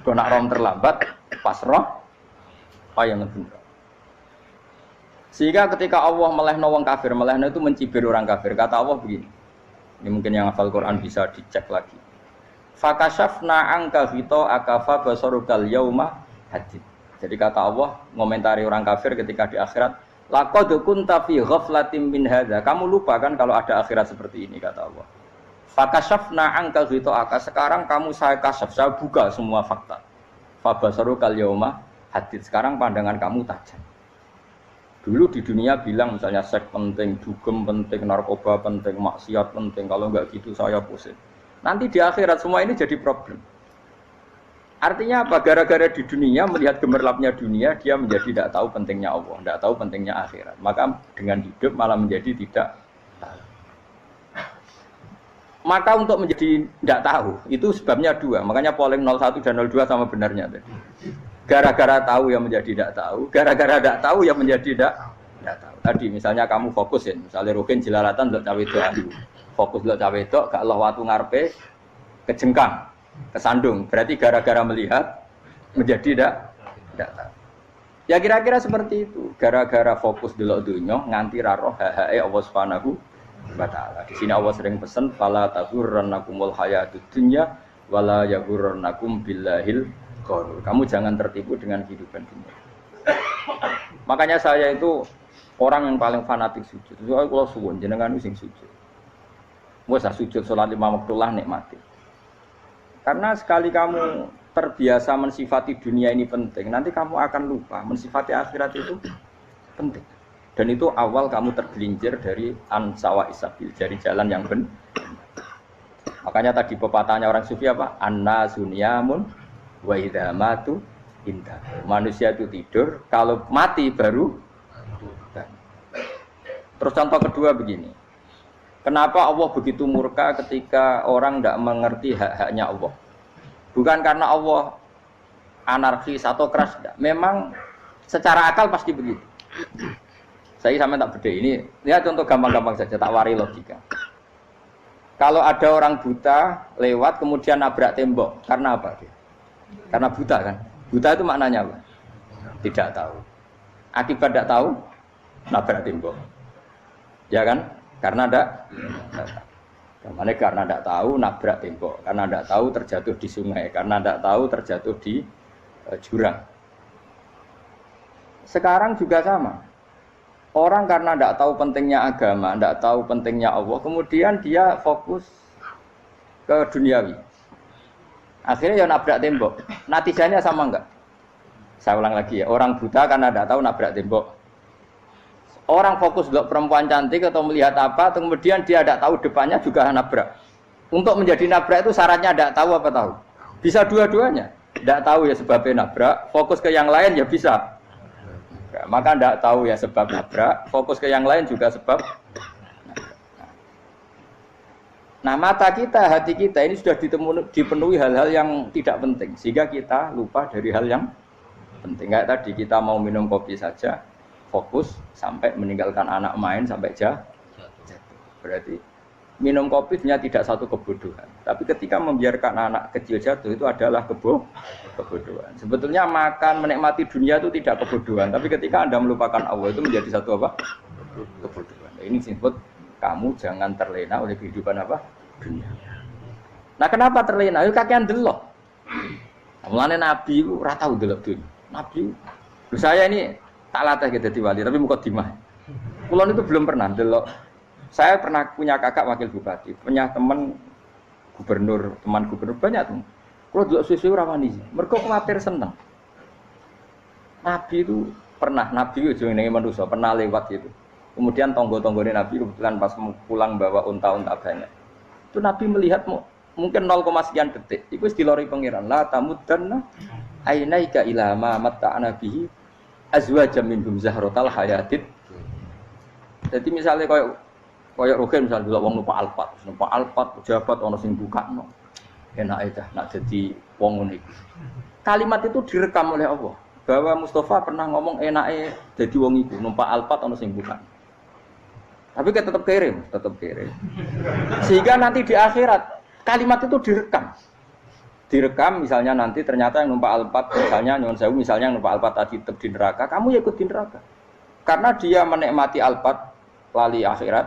Kok nak rom terlambat pas roh payah ngendura. Sehingga ketika Allah melehno wong kafir, melehno itu mencibir orang kafir. Kata Allah begini. Ini mungkin yang hafal Quran bisa dicek lagi. Fakashafna anka ghita'aka fa basarukal yauma hadid. Jadi kata Allah ngomentari orang kafir ketika di akhirat, laqad kunta fi ghaflatin min hadza. Kamu lupa kan kalau ada akhirat seperti ini kata Allah. Fakashafna anka ghita'aka. Sekarang kamu saya kasaf, saya buka semua fakta. Fa basarukal yauma hadid. Sekarang pandangan kamu tajam. Dulu di dunia bilang misalnya seks penting, dugem penting, narkoba penting, maksiat penting. Kalau enggak gitu saya pusing. Nanti di akhirat semua ini jadi problem. Artinya apa? Gara-gara di dunia melihat gemerlapnya dunia, dia menjadi tidak tahu pentingnya Allah, tidak tahu pentingnya akhirat. Maka dengan hidup malah menjadi tidak tahu. Maka untuk menjadi tidak tahu, itu sebabnya dua. Makanya polling 01 dan 02 sama benarnya tadi. Gara-gara tahu yang menjadi tidak tahu, gara-gara tidak tahu yang menjadi tidak tahu. Tadi misalnya kamu fokusin, misalnya Rukin jelalatan untuk cawe itu ayu, fokus untuk cawe itu, gak Allah waktu ngarepe kejengkang, kesandung. Berarti gara-gara melihat menjadi tidak tahu. Ya kira-kira seperti itu. Gara-gara fokus delok dunya nganti ra roh hae Allah Subhanahu wa taala. Di sini Allah sering pesan fala taghurrannakumul hayatud dunya wala yaghurrannakum billahil ghurur. Kamu jangan tertipu dengan kehidupan dunia. Makanya saya itu orang yang paling fanatik sujud. Soalnya kalau suwun jenengan sing sujud. Wes sujud salat 5 waktullah nikmati. Karena sekali kamu terbiasa mensifati dunia ini penting, nanti kamu akan lupa mensifati akhirat itu penting. Dan itu awal kamu tergelincir dari ansawa isabil, dari jalan yang benar. Makanya tadi pepatahnya orang sufi apa? An-nasunyamun wa idza matu indah. Manusia itu tidur, kalau mati baru. Terus contoh kedua begini. Kenapa Allah begitu murka ketika orang tidak mengerti hak-haknya Allah? Bukan karena Allah anarkis atau keras, tidak. Memang secara akal pasti begitu. Saya sampai tak beda ini. Lihat contoh gampang-gampang saja, tak wari logika. Kalau ada orang buta lewat kemudian nabrak tembok, karena apa dia? Karena buta kan? Buta itu maknanya apa? Tidak tahu. Akibat tidak tahu, nabrak tembok. Ya kan? Karena tidak tahu nabrak tembok, karena tidak tahu terjatuh di sungai, karena tidak tahu terjatuh di jurang. Sekarang juga sama. Orang karena tidak tahu pentingnya agama, tidak tahu pentingnya Allah, kemudian dia fokus ke duniawi. Akhirnya ya nabrak tembok. Natijanya sama enggak? Saya ulang lagi ya, orang buta karena tidak tahu nabrak tembok. Orang fokus untuk perempuan cantik atau melihat apa, kemudian dia tidak tahu depannya juga nabrak. Untuk menjadi nabrak itu syaratnya tidak tahu apa tahu? Bisa dua-duanya. Tidak tahu ya sebabnya nabrak, fokus ke yang lain ya bisa. Maka tidak tahu ya sebab nabrak, fokus ke yang lain juga sebab. Nah mata kita, hati kita ini sudah dipenuhi hal-hal yang tidak penting, sehingga kita lupa dari hal yang penting. Kayak tadi kita mau minum kopi saja, fokus sampai meninggalkan anak main sampai jatuh. Berarti minum kopi sebenarnya tidak satu kebodohan, tapi ketika membiarkan anak kecil jatuh itu adalah kebodohan. Sebetulnya makan menikmati dunia itu tidak kebodohan, tapi ketika Anda melupakan Allah itu menjadi satu apa? Kebodohan. Ini disebut kamu jangan terlena oleh kehidupan apa? Dunia. Nah kenapa terlena? Itu kakean delok. Mulane Nabi itu ora tau delok dunia. Nabi, saya ini tak latih gitu di wali, tapi mukadimah. Kulon itu belum pernah delok. Saya pernah punya kakak wakil bupati, punya teman gubernur banyak tuh. Kalau delok susu ora wani, mergo kuwatir seneng. Nabi itu pernah, Nabi itu jenenge manusia, pernah lewat gitu. Kemudian tonggo-tonggone Nabi kebetulan pas pulang bawa unta-unta banyak. Itu Nabi melihat mungkin 0, sekian detik. Itu wis dilori pangeran. La tamuddanna ainaika ila ma matta'na bihi azwajam minhum zahratal hayatid. Jadi misalnya koyo Rukin misalnya delok wong numpak Alphard, pejabat ana sing bukakno. Enake dah nak dadi wong ngene iki. Kalimat itu direkam oleh Allah. Bahwa Mustafa pernah ngomong enake dadi wong iku numpak Alphard ana sing bukakno. Tapi kan tetap kirim. Sehingga nanti di akhirat kalimat itu direkam. direkam misalnya nanti ternyata yang numpak Alphard misalnya nyuwun sewu misalnya yang numpak Alphard tadi tetap di neraka, kamu ya ikut di neraka. Karena dia menikmati Alphard lali akhirat,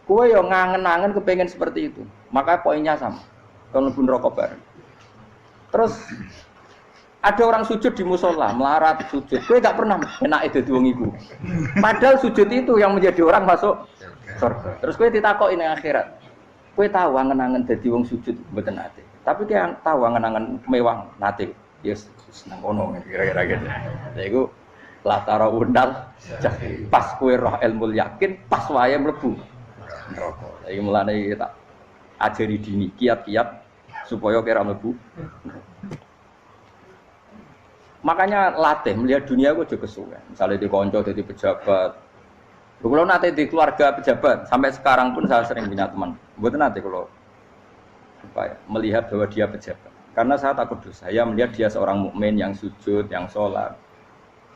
kowe yo ngangen-angen kepengen seperti itu. Maka poinnya sama. Kalau pun rokok bareng. Terus ada orang sujud di musola, melarat sujud. Kowe gak pernah enake dadi wong iku. Padahal sujud itu yang menjadi orang masuk surga. Terus kowe ditakoki ning akhirat. Kowe tahu angen-angen dadi wong sujud mboten nate. Tapi kowe tahu angen-angen mewah nate. Ya seneng ngono kira-kira gitu. Lha iku latara undal pas kowe roh ilmu yakin pas wae mlebu neraka. Iki mulane tak ajari dini kiat-kiat supaya kira mlebu. Makanya latih melihat dunia aku juga kesuwen. Misalnya di konco jadi pejabat. Kalau nanti di keluarga pejabat sampai sekarang pun saya sering punya teman. Buat nanti kalau melihat bahwa dia pejabat. Karena saya takut dosa. Saya melihat dia seorang mukmin yang sujud, yang sholat.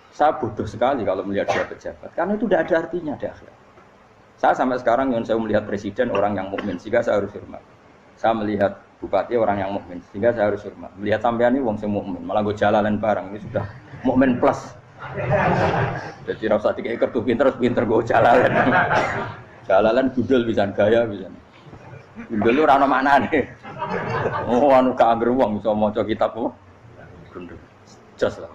Saya bodoh sekali kalau melihat dia pejabat. Karena itu tidak ada artinya di akhirat. Saya sampai sekarang yang saya melihat presiden orang yang mukmin, sehingga saya harus hormat. Saya melihat bupati orang yang mukmin, sehingga saya harus hormat. Melihat sampean ini wong sing mukmin, malah gue jalalan barang ini sudah mukmin plus. Jadi rasa tiga ekor tuh pinter gue jalalan. Jalalan gudel bisa gaya bisa. Gudel lu rano mana nih? Oh anu gak angger wong bisa maca kitab kok. Gundul. Jos lah.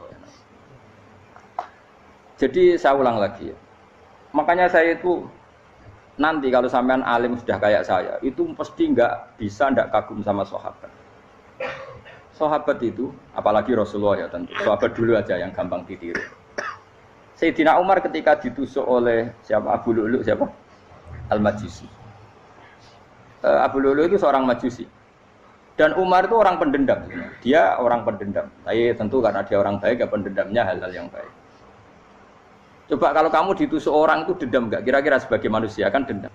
Jadi saya ulang lagi ya. Makanya saya itu nanti kalau sampean alim sudah kayak saya, itu pasti nggak kagum sama sahabat. Sahabat itu, apalagi Rasulullah ya tentu. Sahabat dulu aja yang gampang ditiru. Sayyidina Umar ketika ditusuk oleh siapa Abu Lu'lu siapa? Al-Majusi. Abu Lu'lu itu seorang Majusi. Dan Umar itu orang pendendam. Dia orang pendendam. Tapi tentu karena dia orang baik, ya pendendamnya hal-hal yang baik. Coba kalau kamu ditusuk orang itu dendam enggak? Kira-kira sebagai manusia kan dendam.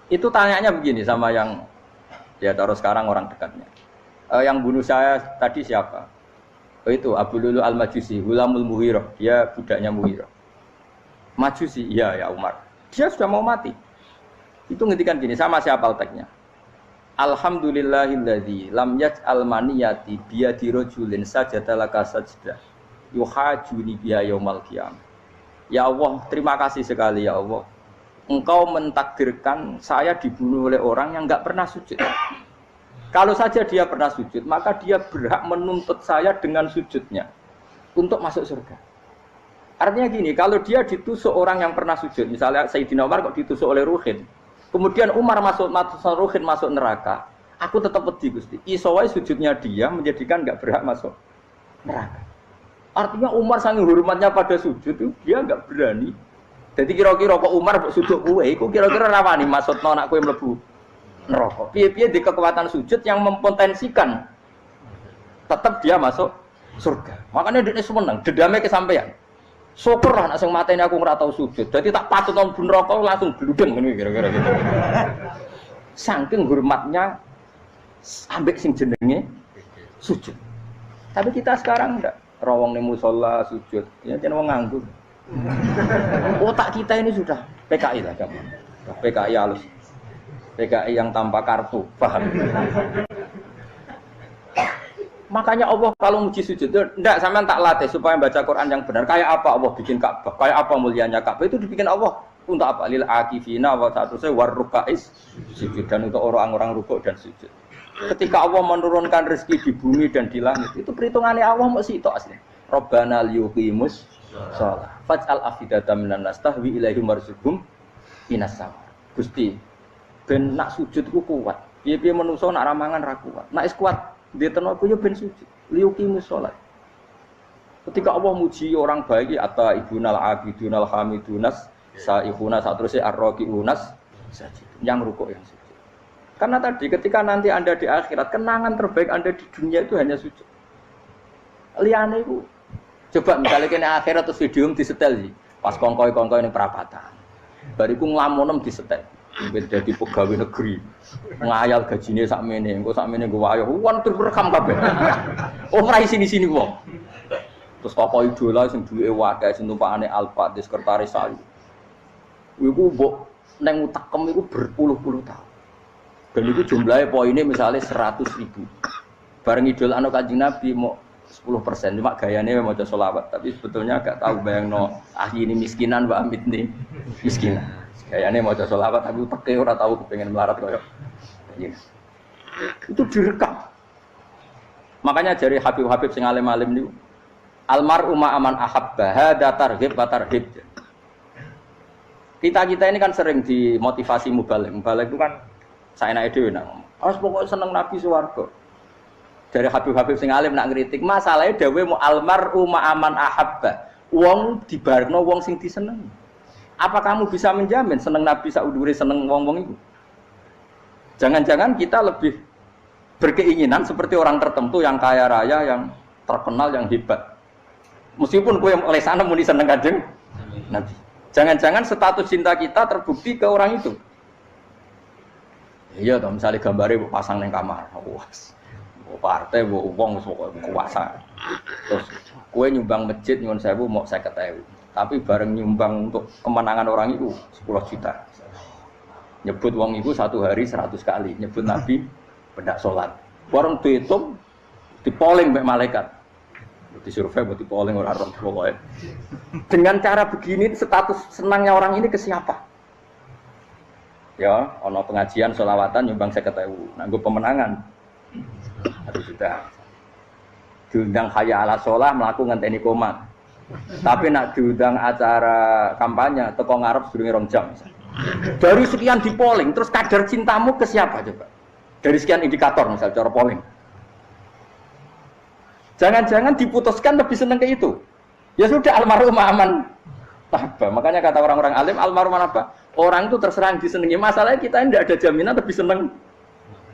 Itu tanyanya begini sama yang ya taruh sekarang orang dekatnya. Yang bunuh saya tadi siapa? Oh itu Abu Lu'lu Al-Majusi, Hulamul Mughirah. Dia budaknya Mughirah. Majusi, iya ya Umar. Dia sudah mau mati. Itu ngetikan gini, sama siapa alteknya? Alhamdulillahilladzi lam yaj'al maniyati biyadi rajulin sajadalaka sajdah yuhajuni biha yaumal qiyamah. Ya Allah, terima kasih sekali ya Allah. Engkau mentakdirkan saya dibunuh oleh orang yang enggak pernah sujud. Kalau saja dia pernah sujud, maka dia berhak menuntut saya dengan sujudnya untuk masuk surga. Artinya gini, kalau dia ditusuk orang yang pernah sujud, misalnya Sayyidina Umar kok ditusuk oleh Ruhin, kemudian Umar Ruhin masuk neraka, aku tetap pedih Gusti. Isowai sujudnya dia menjadikan enggak berhak masuk neraka. Artinya Umar saking hormatnya pada sujud itu dia enggak berani. Jadi kira-kira kok Umar sujud kowe iku kira-kira rawani maksudno anak kowe mlebu neraka. Piye-piye di kekuatan sujud yang mempotensikan tetap dia masuk surga. Makanya dia seneng, dendamnya kesampaian. Syukur lah anak sing mateni aku ora tau sujud. Jadi tak patut nang neraka langsung bludeng ngene kira-kira gitu. Saking hormatnya ambek sing jenenge sujud. Tapi kita sekarang enggak. Rawong ning musala sujud, ya jeneng wong nganggur. Otak kita ini sudah PKI lah kamu. PKI halus. PKI yang tanpa kartu, paham? Makanya Allah kalau muji sujud, enggak sampean tak latih supaya baca Quran yang benar. Kayak apa Allah bikin Ka'bah? Kayak apa mulianya Ka'bah? Itu dibikin Allah untuk apa? Lil akifina wa ta'tusai warrukais sujud, dan untuk orang-orang rukuk dan sujud. Ketika Allah menurunkan rezeki di bumi dan di langit, itu perhitungannya Allah masih itu asli. Rabbana liyuqimus shalah faj'al afidatan minan nas tahwi ilaihim warzuqhum minas sama. Gusti, ben nak sujud ku kuat. Piye-piye menungso nak ramangan ra kuat. Nak is kuat diteno aku yo ben sujud. Liyuqimus shalah. Ketika Allah muji orang baik atau ibunal abidunal hamidunas saihuna satruse arraqiunas yang rukuk yang sujud. Karena tadi ketika nanti Anda di akhirat, kenangan terbaik Anda di dunia itu hanya sujud. Liane itu, coba misalnya kena akhirat terus video disetel sih, pas kongkoi ini perapatan, bariku ngelamonem disetel, jadi pegawai negeri, ngayal gajinya sakmene, engko sakmene gue wayo, wan terekam kabeh. Oh rai sini wong. Terus tokoh idola sing duwe wadah sing tumpakane Alphard di sekretaris saya. Iku mbok neng utakem iku berpuluh-puluh tahun. Dan itu jumlahnya poinnya misalnya 100.000. Bareng idol anu Kanjeng Nabi mau 10%, cuma gayane maca selawat, tapi sebetulnya gak tahu bayangno ini miskinan Mbak Amit nih miskinan. Gayane maca selawat tapi uteke ora tahu kepengin melarat koyo ini. Itu direkam. Makanya dari Habib-habib sing alim-alim niku almar'u ma'aman ahabba hada targhib wa tarhib. Kita ini kan sering dimotivasi mubaligh. Mubaligh itu kan saenake dhewe nang. Harus pokoknya seneng Nabi swarga. Dari Habib-habib sing alim nak ngritik, masalahnya dawuh mu almar'u ma'aman ahabba. Wong dibarno wong sing disenengi. Apa kamu bisa menjamin seneng Nabi saudure seneng wong-wong itu? Jangan-jangan kita lebih berkeinginan seperti orang tertentu yang kaya raya, yang terkenal, yang hebat. Meskipun kowe oleh sana muni seneng Kanjeng Nabi. Jangan-jangan status cinta kita terbukti ke orang itu. Iya toh, misalnya gambarnya pasang nang kamar. Wah. Partai wong kuasa. Terus kowe nyumbang masjid nyuwun 1000 mau 50.000. Tapi bareng nyumbang untuk kemenangan orang itu 10 juta. Nyebut wong itu satu hari 100 kali, nyebut Nabi pendak sholat. Bareng dihitung, dipoling mbek malaikat. Disurvei buat dipoling orang pokoknya. Dengan cara begini status senangnya orang ini ke siapa? Ya, ono pengajian sholawatan nyumbang 50.000. Nanggo pemenangan. Harus sudah. Diundang hayya ala sholah mlaku ngenteni komat. Tapi nak diundang acara kampanye teko ngarep sedurunge 2 jam. Dari sekian di polling, terus kadar cintamu ke siapa coba? Dari sekian indikator misal cara polling. Jangan-jangan diputuskan lebih seneng ke itu. Ya sudah almarhum aman. Apa? Makanya kata orang-orang alim almarhum apa? Orang itu terserah disenangi. Masalahnya kita tidak ada jaminan lebih seneng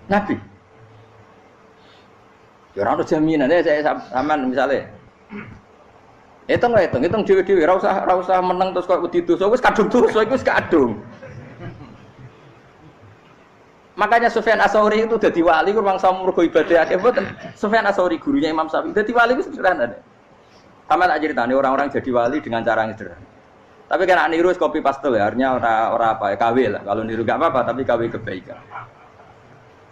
Nabi. Ya ora ono jaminan ya saya sampean misale. Hitung dhewe-dhewe ora usah meneng terus kok wedi dosa wis kadung dosa iku wis kadung. Makanya Sufyan Ats-Tsauri itu dadi wali ku mangsa mergo ibadah akeh mboten. Sufyan Ats-Tsauri gurunya Imam Syafi'i dadi wali ku sederhana. Sama tak ceritane orang-orang jadi wali dengan cara yang sederhana. Tapi kan niru copy paste ya, artinya ora apa ya KW lah. Kalau niru enggak apa-apa tapi KW kebaikan.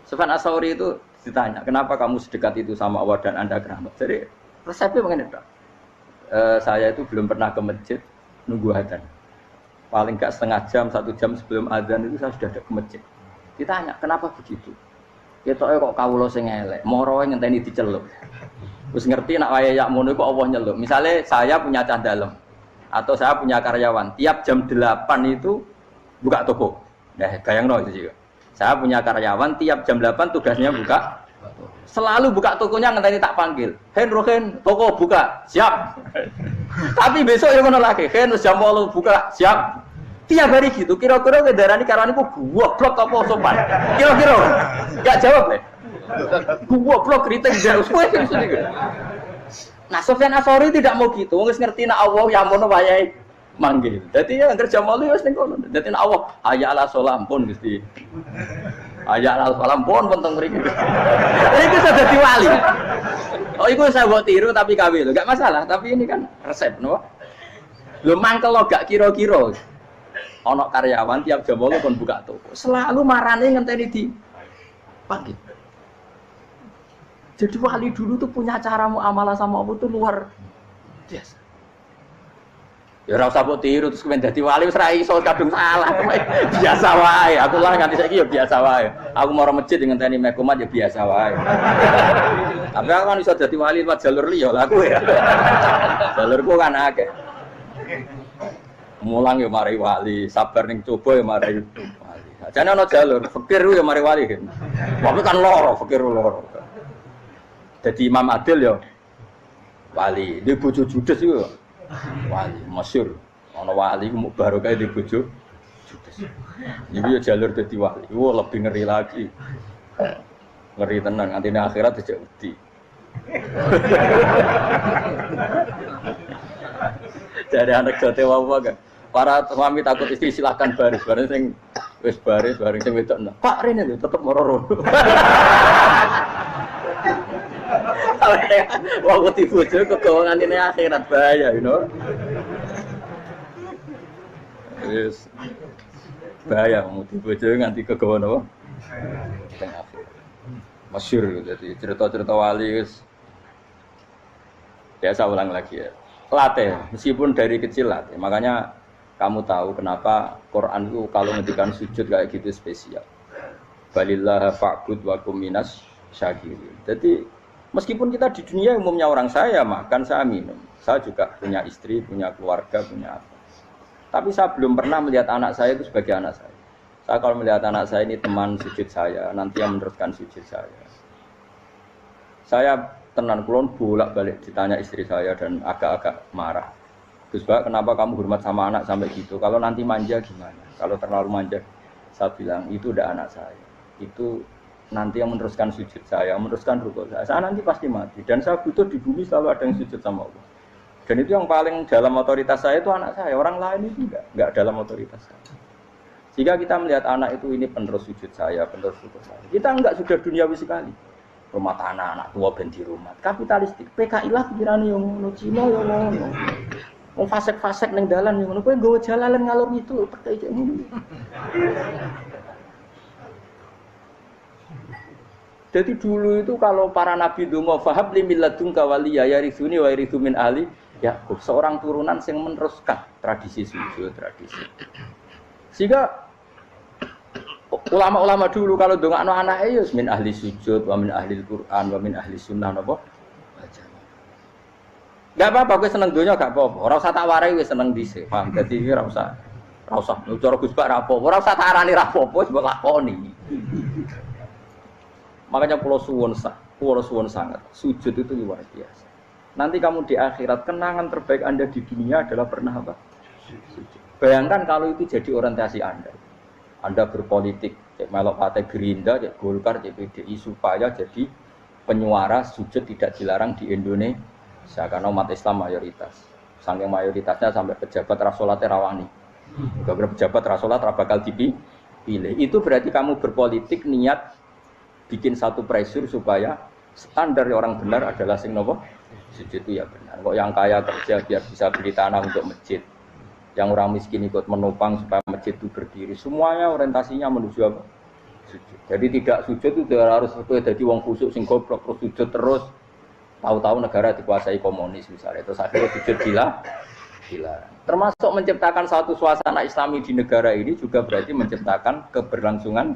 Sufyan Ats-Tsauri itu ditanya, "Kenapa kamu sedekat itu sama Allah dan Anda keramat?" Jadi resepnya begini, Pak. Saya itu belum pernah ke masjid nunggu adzan. Paling enggak setengah jam, 1 jam sebelum adzan itu saya sudah ada ke masjid. Ditanya, kenapa begitu? Ketoke kok kawula sing elek, moroe ngenteni diceluk. Wis ngerti nek wayahe yak ngono iku Allah nyeluk. Misale saya punya cah dalem atau saya punya karyawan, tiap jam 8 itu buka toko. Nah, bayangno itu juga. Saya punya karyawan tiap jam 8 tugasnya buka. Selalu buka tokonya ngenteni tak panggil. Hen, toko buka, siap. Tapi besok ya ngono lagi, Hen jam 8 buka, siap. Tiap hari gitu, kira-kira kendaraan karyawan itu goblok apa sopan? Kira-kira enggak jawab deh. Goblok kritik jauh semua gitu. Nah, Sufyan Ats-Tsauri tidak mau gitu. Wong wis ngerti nek Allah ya mono wayahe manggil. Dadi ya kerja malu wis ning kono. Dadi nek Allah hayya ala sholam pun Gusti. Hayya ala sholam pun teng mriki. Iku sudah dadi wali. Oh, iku saya buat tiru tapi kawe lho. Enggak masalah, tapi ini kan resep no. Lho mangkel lo gak kira-kira. Ono karyawan tiap jam 8 kon buka toko. Selalu marane ngenteni di panggil. Jadi wali dulu tuh punya cara muamalah sama Allah tuh luar biasa. Ya ora usah mbok tiru terus kemen dadi wali wis ra iso kadung salah. Biasa wae. Aku lah nganti saiki ya biasa wae. Aku mau masjid ngenteni mekumat ya biasa wae. Tapi aku kan iso dadi wali lewat jalur liya lah aku ya. Jalurku kan akeh. Mulang ya mari wali, sabar ning coba ya mari wali. Jane ana jalur, fakir ya mari wali. Tapi kan loro, fakir loro. Jadi Imam Adil ya wali, di bojo judes iku wali, masyhur. Ana wali ku baru kae di bojo judes. Iku ya jalur dadi wali. Wah, lebih ngeri lagi. Ngeri tenan, nganti ning akhirat dijak wedi. Jadi anak jote wae para suami takut istri silakan baris sing wis baris sing wedok. Pak rene lho tetep moro-moro. Waktu bojo kegawa ngantine akhirat bahaya, you know. Yes. Bahaya mau bojo nganti kegawa napa? Teng akhirat. masyhur gitu. Jadi cerita-cerita wali wis biasa ulang lagi ya. Latih, meskipun dari kecil latih. Makanya kamu tahu kenapa Quran itu kalau ngendikan sujud kayak gitu spesial. Balillah fa'bud wa kum minas syakirin. Jadi meskipun kita di dunia umumnya orang saya makan, saya minum. Saya juga punya istri, punya keluarga, punya apa. Tapi saya belum pernah melihat anak saya itu sebagai anak saya. Saya kalau melihat anak saya ini teman sujud saya, nanti yang meneruskan sujud saya. Saya tenan kulon bolak-balik ditanya istri saya dan agak-agak marah. Gus Bak, kenapa kamu hormat sama anak sampai gitu? Kalau nanti manja gimana? Kalau terlalu manja, saya bilang itu udah anak saya. Itu nanti yang meneruskan sujud saya, meneruskan rukuk saya. Saya nanti pasti mati dan saya butuh di bumi selalu ada yang sujud sama Allah. Dan itu yang paling dalam otoritas saya itu anak saya. Orang lain itu enggak dalam otoritas saya. Jika kita melihat anak itu ini penerus sujud saya, penerus rukuk saya. Kita enggak sudah duniawi sekali. Rumah tanah anak tua ben di rumah. Kapitalistik. PKI lah pikiran yang ngono, Cina yang ngono. Mau fasek-fasek ning dalan yang ngono, kowe nggawa jalalan ngalor itu percaya cek ngono. Jadi dulu itu kalau para nabi donga fahab li milladunka waliya yarithuni wa yarithu min ahli Yakub, seorang turunan yang meneruskan tradisi sujud, tradisi. Sehingga ulama-ulama dulu kalau dongakno anake ya min ahli sujud, wa min ahli Al-Qur'an, wa min ahli sunnah napa? Enggak apa-apa kowe seneng donya gak apa-apa. Ora usah tak warai wis seneng dhisik. Paham? Dadi iki ora usah. Cara Gus Bak ra apa-apa. Ora usah tak arani ra apa-apa wis mbok lakoni. Makanya pulau suwun sangat. Sujud itu luar biasa. Nanti kamu di akhirat kenangan terbaik Anda di dunia adalah pernah apa? Sujud. Bayangkan kalau itu jadi orientasi Anda. Anda berpolitik, cek melok partai Gerindra, cek Golkar, cek PDI supaya jadi penyuara sujud tidak dilarang di Indonesia karena umat Islam mayoritas. Saking mayoritasnya sampai pejabat rasolat rawani. Beberapa pejabat rasolat bakal dipilih. Itu berarti kamu berpolitik niat bikin satu pressure supaya standar orang benar adalah sing nopo sujud itu ya benar. Kok yang kaya kerja biar bisa beli tanah untuk masjid. Yang orang miskin ikut menopang supaya masjid itu berdiri. Semuanya orientasinya menuju apa? Sujud. Jadi tidak sujud itu harus jadi wong khusuk sing goblok terus sujud terus. Tahu-tahu negara dikuasai komunis misalnya. Terus akhirnya sujud gila. Termasuk menciptakan satu suasana Islami di negara ini juga berarti menciptakan keberlangsungan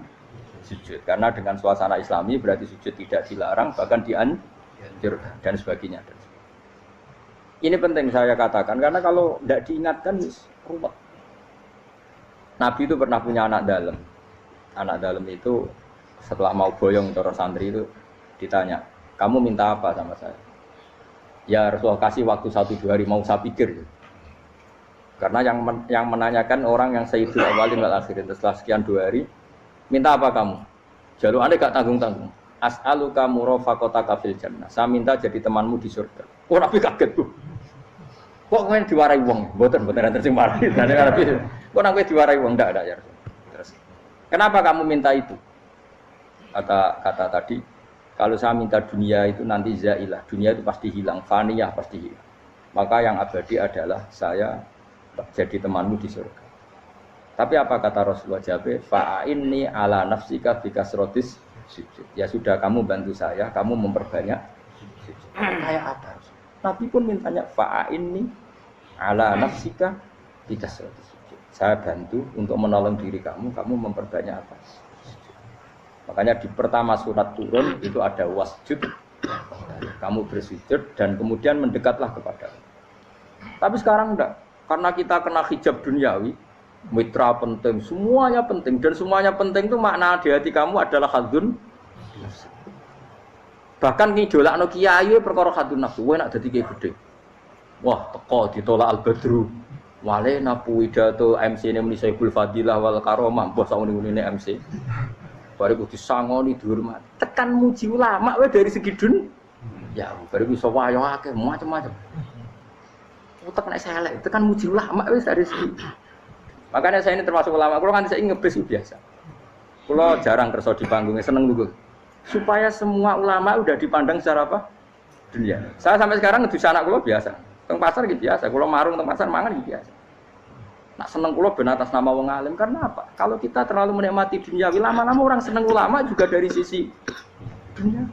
sujud. Karena dengan suasana Islami berarti sujud tidak dilarang bahkan dianjurkan dan sebagainya. Ini penting saya katakan karena kalau tidak diingatkan ruwet. Nabi itu pernah punya anak dalam. Anak dalam itu setelah mau boyong cara santri itu ditanya, "Kamu minta apa sama saya?" Ya Rasulullah kasih waktu 1-2 hari mau saya pikir. Karena yang menanyakan orang yang sayyidul awwalin wal akhirin setelah sekian 2 hari, minta apa kamu? Jalur Anda gak tanggung-tanggung. As'aluka murafaqataka fil jannah. Saya minta jadi temanmu di surga. Oh, Nabi kaget tuh. Kok kowe diwarai wong? Mboten enten sing marahi. Nabi, kok nang kowe diwarai wong ndak ada ya. Terus. Kenapa kamu minta itu? Kata tadi, kalau saya minta dunia itu nanti zailah. Dunia itu pasti hilang, faniyah pasti hilang. Maka yang abadi adalah saya jadi temanmu di surga. Tapi apa kata Rasulullah Jabe? Fa'inni ala nafsika bikasrotis sujud. Ya sudah kamu bantu saya, kamu memperbanyak sujud. Kayak apa? Nabi pun mintanya fa'inni ala nafsika bikasrotis sujud. Saya bantu untuk menolong diri kamu, kamu memperbanyak apa? Sujud. Makanya di pertama surat turun itu ada wasjud. Kamu bersujud dan kemudian mendekatlah kepada Allah. Tapi sekarang enggak. Karena kita kena hijab duniawi, mitra penting, semuanya penting dan semuanya penting itu makna di hati kamu adalah hadzun. Bahkan ngidolakno kiai perkara hadzun nafsu, kowe nak dadi kiai gedhe. Wah, teko ditolak al-badru. Wale napu pidato MC-ne muni Saiful Fadilah wal Karomah, mbah sak ngene MC. Bariku disangoni dihormat. Tekan muji ulama wae dari segi dun. Ya, bariku iso wayo akeh macam-macam. Utek nek saya elek, tekan muji ulama wis dari segi. Makanya saya ini termasuk ulama, kalau kan saya ngebes biasa. Kalau jarang kerso di panggungnya, seneng dulu. Supaya semua ulama udah dipandang secara apa? Dunia. Saya sampai sekarang ngedus anak kulo biasa. Teng pasar gitu biasa. Kulo marung teng pasar mangan gitu biasa. Nak seneng kulo ben atas nama wong alim karena apa? Kalau kita terlalu menikmati dunia, lama-lama orang seneng ulama juga dari sisi Dunia.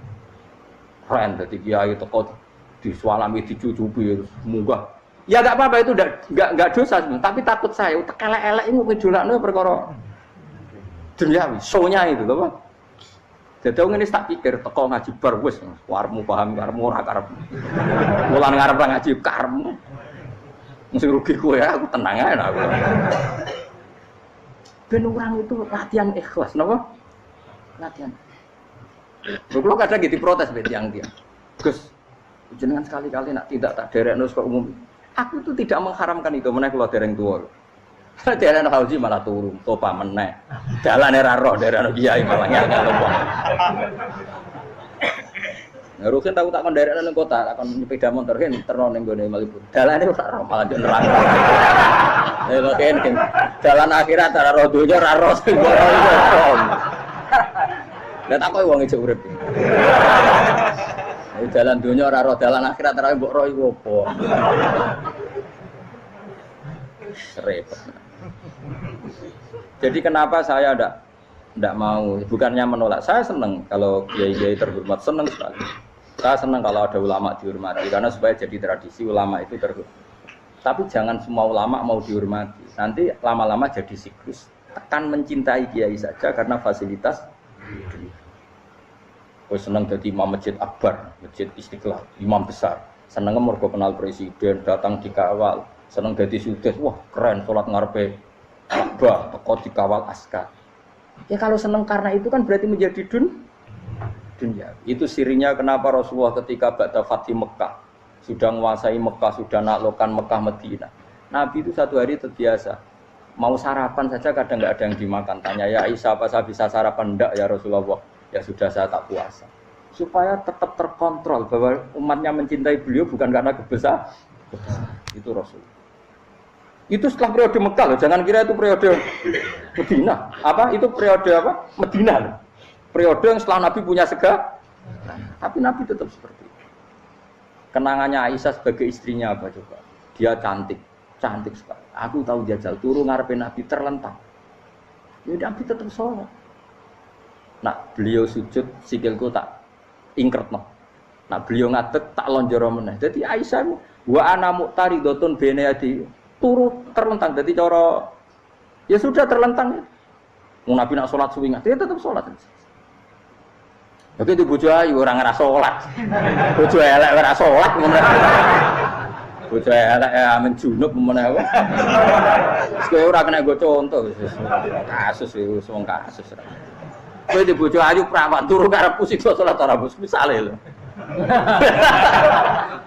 Keren dadi kiai teko disualami dicucupi munggah. Ya enggak apa-apa itu enggak dosa, tapi takut saya elek-elek iku ngejolakno perkara duniawi, show-nya itu lho, Pak. Jadi aku ini tak pikir, teko ngaji bar wis, karepmu paham, karepmu ora karepmu. Mulan ngarep ngaji karepmu. Mesti rugi kowe ya, aku tenang ae aku. Ben orang itu latihan ikhlas, napa? Latihan. Lho kadang gitu protes mbek tiyang-tiyang. Gus, jenengan sekali-kali nak tidak tak derekno kok umum. Aku itu tidak mengharamkan itu, meneh kula dereng tuwa. Daerah Hauji malah turun, topa meneh. Dalane ra roh daerah kiai malah ngel-ngel wong. Nah, Rukin tahu tak kon daerah nang kota, tak kon sepeda motor kan terno ning gone Malibu. Dalane ora roh malah yo neraka. Lha kok dalan akhirat ora roh donya ra roh sing ora iso. Lah tak koyo wong ijo urip. Dalan donya ora roh, dalan akhirat ora mbok roh iku apa? Repot. Jadi kenapa saya tidak mau, bukannya menolak, saya senang kalau kiai-kiai terhormat, senang sekali. Saya senang kalau ada ulama dihormati, karena supaya jadi tradisi ulama itu terhormat. Tapi jangan semua ulama mau dihormati, nanti lama-lama jadi siklus. Tekan mencintai kiai saja karena fasilitas. Saya senang jadi imam masjid akbar, masjid Istiqlal, imam besar. Senang mergo kenal presiden, datang dikawal. Senang jadi sudes, wah keren, sholat ngarepe Ka'bah, teko dikawal askar. Ya kalau senang karena itu kan berarti menjadi dunia. Itu sirinya kenapa Rasulullah ketika ba'da Fathi Mekah sudah menguasai Mekah, sudah naklukkan Mekah Madinah. Nabi itu satu hari terbiasa. Mau sarapan saja kadang nggak ada yang dimakan. Tanya ya Aisyah, apa saya bisa sarapan? Enggak ya Rasulullah. Ya sudah saya tak puasa. Supaya tetap terkontrol bahwa umatnya mencintai beliau bukan karena kebesaran. Itu Rasulullah. Itu setelah periode Mekah loh, jangan kira itu periode Medina. Apa? Itu periode apa? Medina loh. Periode yang setelah Nabi punya segala. Tapi Nabi tetap seperti itu. Kenangannya Aisyah sebagai istrinya apa coba? Dia cantik, cantik sekali. Aku tahu jajal turun ngarepin Nabi terlentang. Ya Nabi tetap sholat. Nah beliau sujud sikilku tak ingkret no. Nah beliau ngadeg tak lonjoro meneh. Jadi Aisyah wa ana muqtaridotun bene adi turu terlentang, jadi cara ya sudah terlentang ya. Mau Nabi nak sholat suwi dia tetap sholat. Begitu bojo ayu orang ngerasa sholat, bojo elek ora sholat, bojo elek amen junub menawa. Kowe ora kena nggo contoh, kasus itu wong kasus. Kowe di bojo ayu prawan turu karepku sik sholat ora bos misale lho.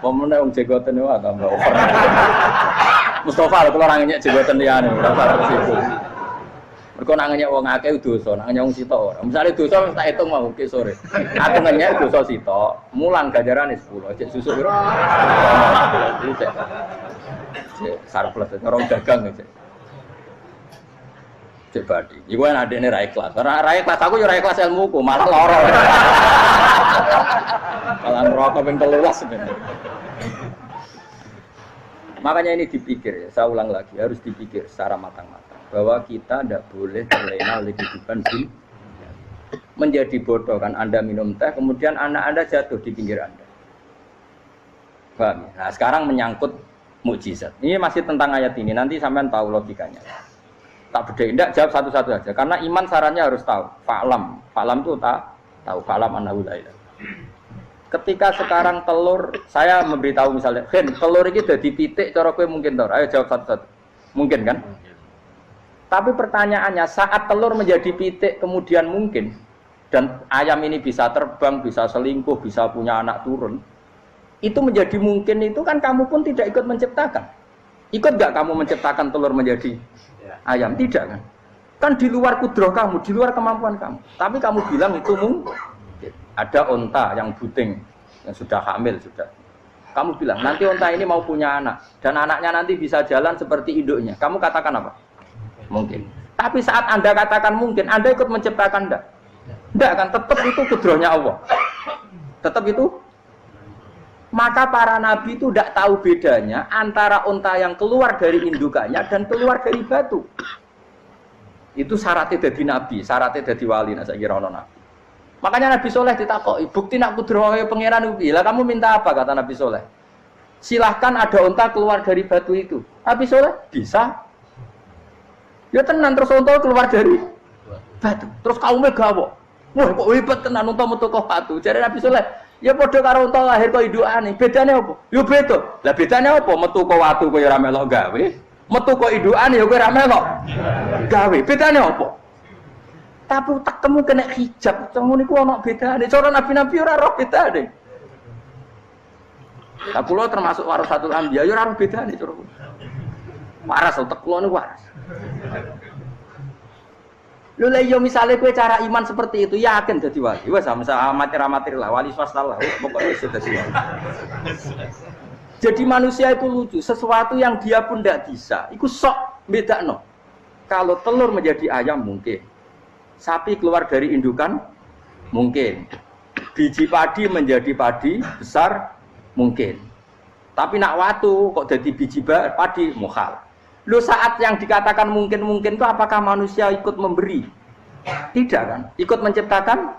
Pemene wong jegoten wae tambah over. Mustafa kalau orang nyek jabatan liyane ora usah situ. Mergo nak nyek wong akeh dosa, nak nyek wong sitok ora. Misale dosa wis tak hitung mau ke sore. Aku nyek dosa sitok, mulang ganjarane 10, cek susu piro? Cek surplus orang dagang cek. Cek badi. Iku ana adene ra ikhlas. Ora ikhlas aku yo ra ikhlas ilmuku, malah lara. Malah neraka ping 13 sebenarnya. Makanya ini dipikir ya, saya ulang lagi, harus dipikir secara matang-matang bahwa kita tidak boleh terlena oleh kehidupan dunia. Menjadi bodoh kan Anda minum teh, kemudian anak Anda jatuh di pinggir Anda. Paham? Nah sekarang menyangkut mukjizat. Ini masih tentang ayat ini, nanti sampean tahu logikanya. Tak beda, tidak jawab satu-satu saja, karena iman sarannya harus tahu. Fa'lam, fa'lam itu tahu, fa'lam annahu la ilaha. Ketika sekarang telur, saya memberitahu misalnya, Hen, telur ini udah dipitik, cara kowe mungkin tor. Ayo jawab satu-satu. Mungkin kan? Tapi pertanyaannya, saat telur menjadi pitik kemudian mungkin, dan ayam ini bisa terbang, bisa selingkuh, bisa punya anak turun, itu menjadi mungkin itu kan kamu pun tidak ikut menciptakan. Ikut gak kamu menciptakan telur menjadi ayam? Tidak kan? Kan di luar kudroh kamu, di luar kemampuan kamu. Tapi kamu bilang itu mungkin. Ada onta yang buting, yang sudah hamil sudah. Kamu bilang nanti onta ini mau punya anak dan anaknya nanti bisa jalan seperti induknya. Kamu katakan apa? Mungkin. Tapi saat Anda katakan mungkin, Anda ikut menciptakan enggak? Enggak kan? Tetap itu kudrohnya Allah. Tetap itu. Maka para nabi itu tidak tahu bedanya antara onta yang keluar dari indukannya dan keluar dari batu. Itu syaratnya jadi nabi, syaratnya jadi wali. Nah, saya kira ono nabi. Makanya Nabi Soleh ditakoki, bukti nak kudrohe pangeran itu. Lah kamu minta apa kata Nabi Soleh? Silahkan ada unta keluar dari batu itu. Nabi Soleh bisa. Ya tenan terus unta keluar dari batu. Terus kaumnya gawok. Wah kok hebat tenan unta metu kok batu. Jare Nabi Soleh, ya padha karo unta lahir kok indukane. Bedane apa? Ya beda. Lah bedane apa? Metu kok watu kok ya ora melok gawe. Metu kok indukane ya kowe ora melok gawe. Bedane apa? Tapi utekmu kena hijab, ngono niku ana bedane. Cara nabi-nabi ora roh bedane. Lah kula termasuk warasatul anbiya ya ora roh bedane cara. Waras utek kula niku waras. Lho lha yo misale kowe cara iman seperti itu yakin dadi wali. Wes sama amatir-amatir lah wali swasta lah. Pokoke wis dadi wali. Jadi manusia itu lucu, sesuatu yang dia pun tidak bisa. Iku sok bedakno. Kalau telur menjadi ayam mungkin. Sapi keluar dari indukan mungkin, biji padi menjadi padi besar mungkin, tapi nak watu kok jadi biji padi mukhal. Lu saat yang dikatakan mungkin itu apakah manusia ikut memberi? Tidak kan? Ikut menciptakan?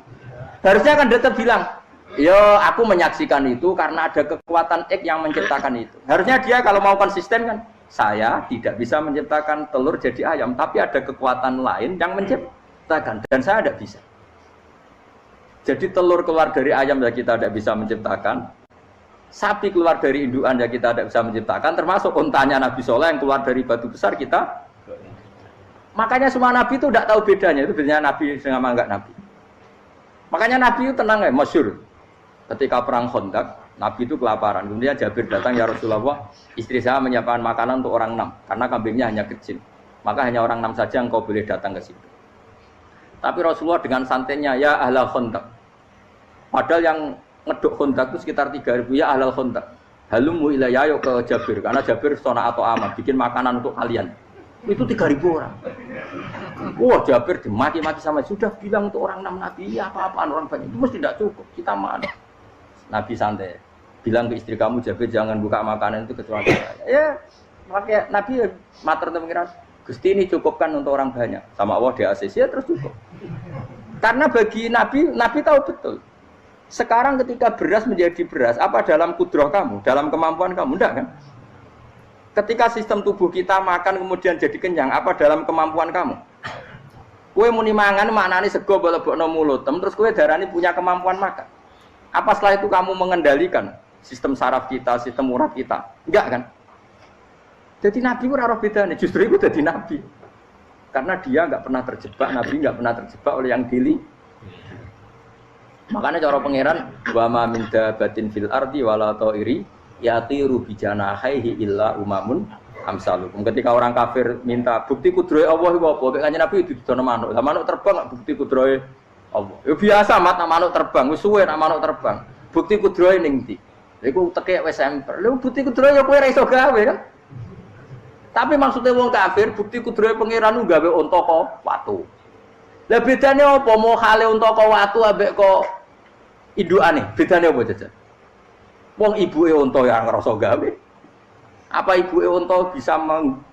Harusnya kan tetap bilang, yo aku menyaksikan itu karena ada kekuatan X yang menciptakan itu. Harusnya dia kalau mau konsisten kan, saya tidak bisa menciptakan telur jadi ayam, tapi ada kekuatan lain yang menciptakan. Dan saya tidak bisa. Jadi telur keluar dari ayam ya kita tidak bisa menciptakan. Sapi keluar dari indukan ya kita tidak bisa menciptakan. Termasuk untanya Nabi Soleh yang keluar dari batu besar kita. Makanya semua Nabi itu tidak tahu bedanya. Itu bedanya Nabi sama enggak Nabi. Makanya Nabi itu tenang ya, masyhur. Ketika perang Khandaq, Nabi itu kelaparan. Kemudian Jabir datang, ya Rasulullah, istri saya menyiapkan makanan untuk orang 6. Karena kambingnya hanya kecil. Maka hanya orang 6 saja yang kau boleh datang ke situ. Tapi Rasulullah dengan santainya, ya ahlal Khandaq. Padahal yang ngeduk Khandaq itu sekitar 3.000, ya ahlal Khandaq. Halumu ilayya ayo ke Jabir, karena Jabir sona atau aman, bikin makanan untuk kalian. Itu 3.000 orang. Wah Jabir dimaki-maki sama, sudah bilang untuk orang 6 Nabi, ya apa-apaan orang banyak, itu mesti tidak cukup, kita mana. Nabi santai, bilang ke istri kamu Jabir jangan buka makanan itu kecuali saya. Ya, makanya Nabi matur pengiran. Gusti ini cukupkan untuk orang banyak. Sama Allah di ACC ya terus cukup. Karena bagi Nabi, Nabi tahu betul. Sekarang ketika beras menjadi beras, apa dalam kudrah kamu, dalam kemampuan kamu? Enggak kan? Ketika sistem tubuh kita makan kemudian jadi kenyang, apa dalam kemampuan kamu? Kue muni mangan maknane sego bolebokno mulut, terus kue darani punya kemampuan makan. Apa setelah itu kamu mengendalikan sistem saraf kita, sistem urat kita? Enggak kan? Jadi Nabi ora roh bedane, justru itu jadi Nabi. Karena dia enggak pernah terjebak, Nabi enggak pernah terjebak oleh yang dili. Makanya cara pangeran wa ma min dabatin fil ardi wala ta'iri yatiru bi janahihi illa umamun amsalukum. Ketika orang kafir minta bukti kudrahe Allah iku apa? Kok kanjeng Nabi didono manuk. Lah manuk terbang bukti kudrahe Allah. Ya biasa mat manuk terbang, wis suwe nak manuk terbang. Bukti kudrahe ning ndi? Lha iku teke wis emper. Lha bukti kudrahe ya kowe ora iso gawe kan? Tapi maksudnya wong kafir bukti kudrahe pangeran gawe unta kok watu. Lah bedane apa mau khale unta kok watu ambek kok indukane? Bedane apa jajan? Wong ibuke unta ya ngrasa gawe. Apa ibuke unta bisa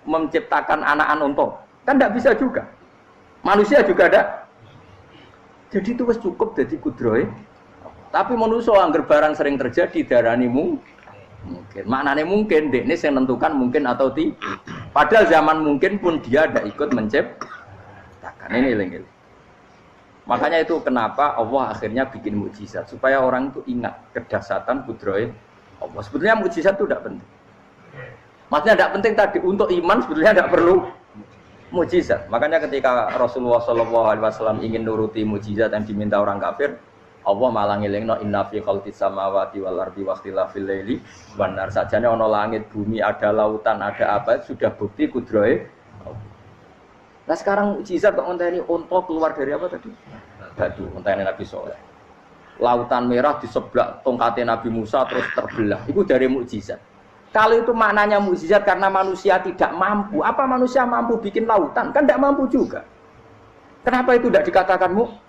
menciptakan anak-anak unta? Kan tidak bisa juga. Manusia juga ada. Jadi itu wis cukup dadi kudrahe. Tapi manusia angger barang sering terjadi darani mungkin. Maknanya mungkin, dekne yang menentukan mungkin atau tidak. Padahal zaman mungkin pun dia tidak ikut menciptakan. Ini lagi. Makanya itu kenapa Allah akhirnya bikin mukjizat supaya orang itu ingat kedahsyatan kudrahe Allah. Sebetulnya mukjizat itu tidak penting. Maksudnya tidak penting tadi untuk iman sebetulnya tidak perlu mukjizat. Makanya ketika Rasulullah SAW ingin nuruti mukjizat yang diminta orang kafir, Allah malah ngelingno inna fi khalqis samawati wal ardi wa ikhtilafil laili wan nar. Sajane ana langit, bumi, ada lautan, ada apa sudah bukti kudrahe. Nah sekarang mukjizat kok ngenteni unta keluar dari apa tadi? Batu, ngenteni Nabi Soleh. Lautan merah di sebelah tongkatnya Nabi Musa terus terbelah. Itu dari mukjizat. Kalau itu maknanya mukjizat karena manusia tidak mampu. Apa manusia mampu bikin lautan? Kan tidak mampu juga. Kenapa itu tidak dikatakan mukjizat?